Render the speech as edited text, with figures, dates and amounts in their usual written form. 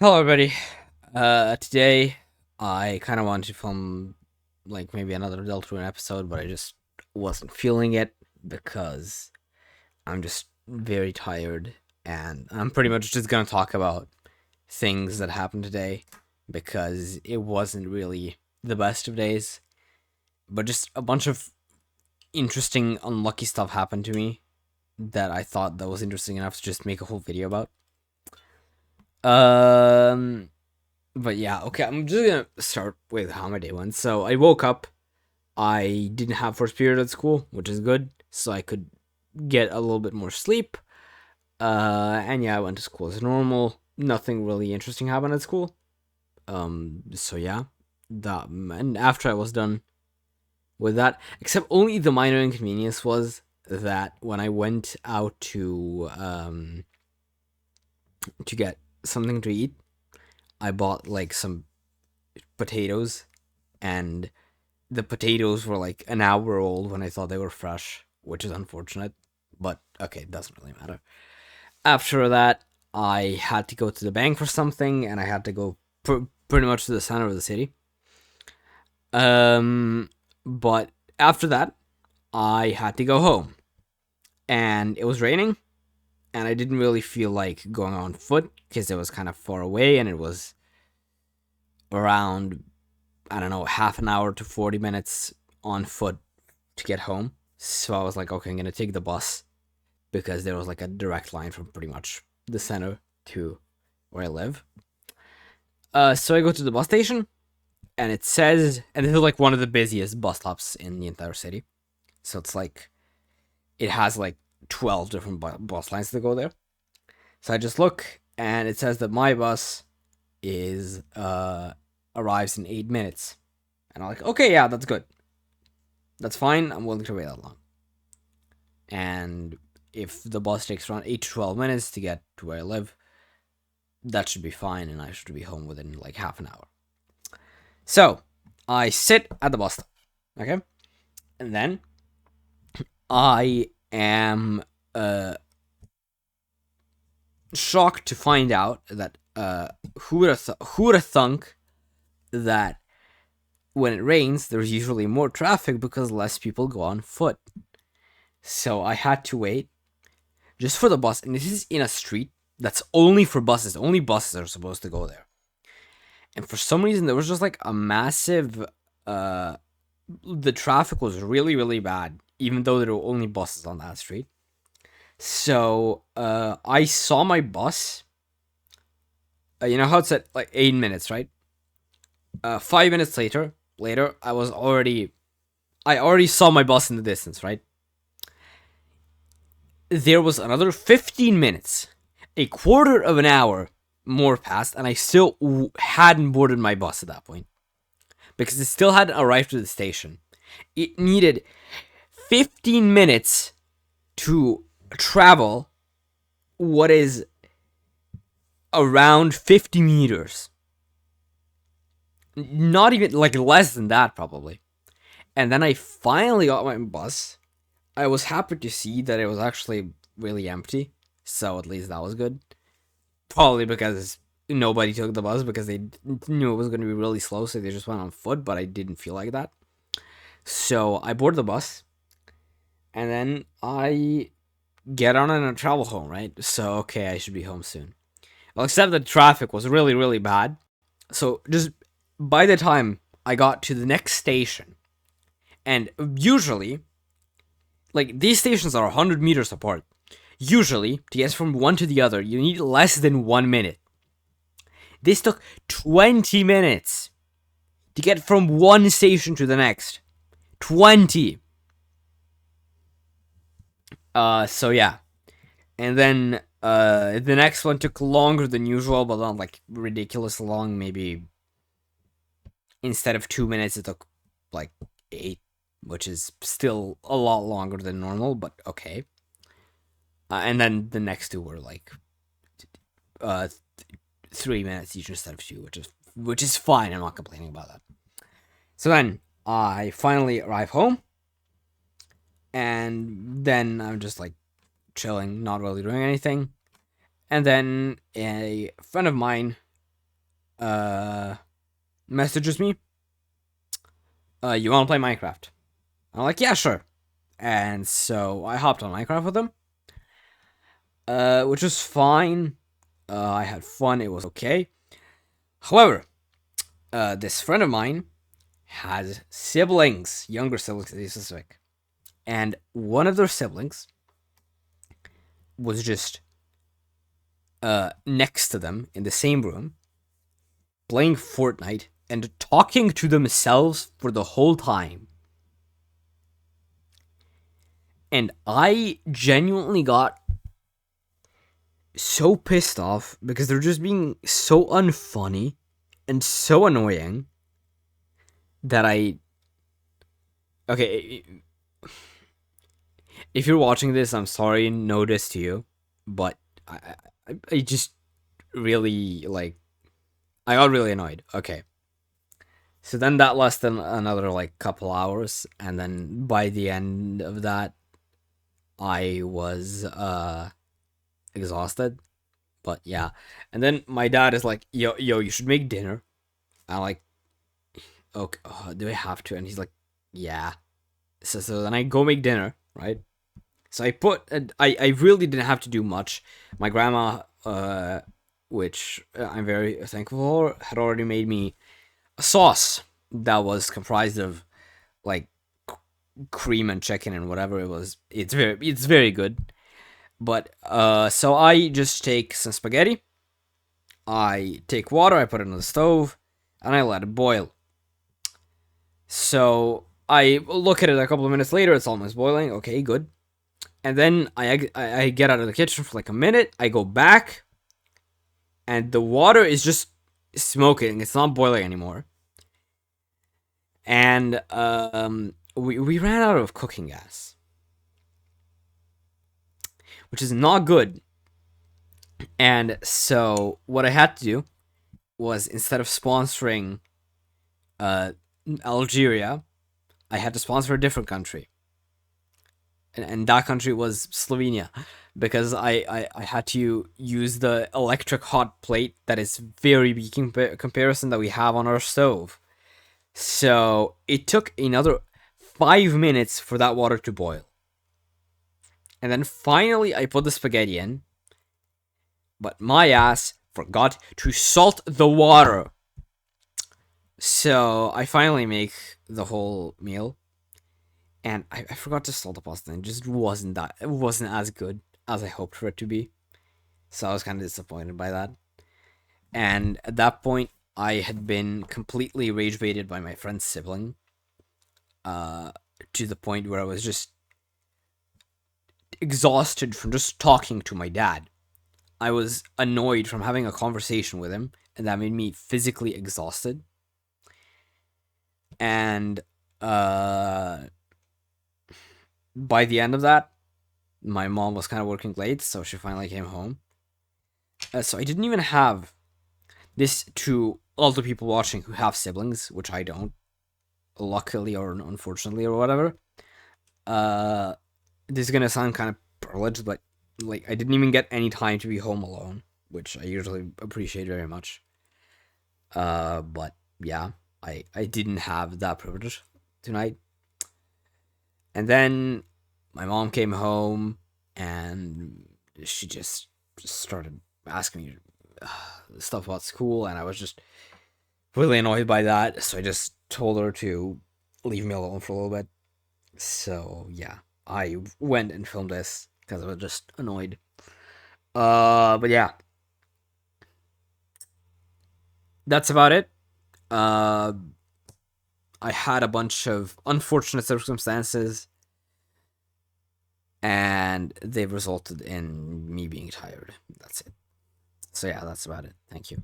Hello, everybody. Today I kind of wanted to film like maybe another Deltarune episode, but I just wasn't feeling it because I'm just very tired, and I'm pretty much just gonna talk about things that happened today because it wasn't really the best of days, but just a bunch of interesting, unlucky stuff happened to me that I thought that was interesting enough to just make a whole video about. Um, But yeah, okay, I'm just gonna start with how my day went. So I woke up. I didn't have first period at school, which is good, so I could get a little bit more sleep. And yeah, I went to school as normal. Nothing really interesting happened at school. So yeah, that and after I was done with that, except only the minor inconvenience was that when I went out to get something to eat, I bought like some potatoes, and the potatoes were like an hour old when I thought they were fresh, which is unfortunate. But okay, it doesn't really matter. After that, I had to go to the bank for something, and I had to go pretty much to the center of the city. Um, but after that, I had to go home, and it was raining, and I didn't really feel like going on foot because it was kind of far away, and it was around, I don't know, half an hour to 40 minutes on foot to get home. So I was like, okay, I'm gonna take the bus because there was like a direct line from pretty much the center to where I live. So I go to the bus station, and it says, and this is like one of the busiest bus stops in the entire city. So it's like it has like 12 different bus lines to go there. So I just look, and it says that my bus is arrives in 8 minutes, and I'm like, okay, yeah, that's good, that's fine. I'm willing to wait that long. And if the bus takes around 8 to 12 minutes to get to where I live, that should be fine, and I should be home within like half an hour. So I sit at the bus stop, okay? And then I am shocked to find out that who would have thunk that when it rains, there's usually more traffic because less people go on foot. So I had to wait just for the bus, and this is in a street that's only for buses. Only buses are supposed to go there. And for some reason, there was just like a massive. Uh, the traffic was really, really bad, even though there were only buses on that street. So I saw my bus. You know how it's at like 8 minutes, right? 5 minutes later, I already saw my bus in the distance, right? There was another 15 minutes, a quarter of an hour more passed, and I still hadn't boarded my bus at that point because it still hadn't arrived to the station. It needed 15 minutes to travel what is around 50 meters. Not even, like, less than that, probably. And then I finally got my bus. I was happy to see that it was actually really empty, so at least that was good. Probably because nobody took the bus because they knew it was going to be really slow, so they just went on foot, but I didn't feel like that. So I boarded the bus, and then I get on and travel home, right? So, okay, I should be home soon. Well, except that traffic was really, really bad. So, just by the time I got to the next station, and usually, like, these stations are 100 meters apart. Usually, to get from one to the other, you need less than 1 minute. This took 20 minutes to get from one station to the next. 20. So yeah. And then the next one took longer than usual, but not like ridiculous long. Maybe instead of 2 minutes, it took like 8, which is still a lot longer than normal, but okay. And then the next two were like 3 minutes each instead of two, which is fine. I'm not complaining about that. So then I finally arrive home, and then I'm just like chilling, not really doing anything. And then a friend of mine uh messages me, you want to play Minecraft? I'm like, yeah, sure. And so I hopped on Minecraft with him, which was fine. I had fun. It was okay. However, this friend of mine has siblings, younger siblings to be specific, and one of their siblings was just next to them in the same room, playing Fortnite and talking to themselves for the whole time. And I genuinely got so pissed off because they're just being so unfunny and so annoying that I. Okay, if you're watching this, I'm sorry, no diss to you, but I just really, like, I got really annoyed. Okay. So then that lasted another, like, couple hours, and then by the end of that, I was exhausted. But yeah. And then my dad is like, yo, you should make dinner. I'm like, okay, do I have to? And he's like, yeah. So then I go make dinner, right? So I really didn't have to do much. My grandma, which I'm very thankful for, had already made me a sauce that was comprised of, like, cream and chicken and whatever it was. It's very good. But so I just take some spaghetti. I take water. I put it on the stove, and I let it boil. So I look at it a couple of minutes later. It's almost boiling. Okay, good. And then I get out of the kitchen for like a minute. I go back, and the water is just smoking. It's not boiling anymore. And we ran out of cooking gas, which is not good. And so what I had to do was, instead of sponsoring uh, Algeria, I had to sponsor a different country. And that country was Slovenia, because I had to use the electric hot plate that is very weak in comparison that we have on our stove. So it took another 5 minutes for that water to boil. And then finally I put the spaghetti in, but my ass forgot to salt the water. So I finally make the whole meal, and I forgot to salt the pasta, and it wasn't as good as I hoped for it to be. So I was kind of disappointed by that. And at that point, I had been completely rage baited by my friend's sibling, uh, to the point where I was just exhausted from just talking to my dad. I was annoyed from having a conversation with him, and that made me physically exhausted. And by the end of that, my mom was kind of working late, so she finally came home. So I didn't even have this to all the people watching who have siblings, which I don't, luckily or unfortunately or whatever. This is gonna sound kind of privileged, but, like, I didn't even get any time to be home alone, which I usually appreciate very much. But yeah, I didn't have that privilege tonight. And then my mom came home, and she just started asking me stuff about school, and I was just really annoyed by that. So I just told her to leave me alone for a little bit. So yeah, I went and filmed this because I was just annoyed. But yeah, that's about it. Uh, I had a bunch of unfortunate circumstances, and they resulted in me being tired. That's it. So yeah, that's about it. Thank you.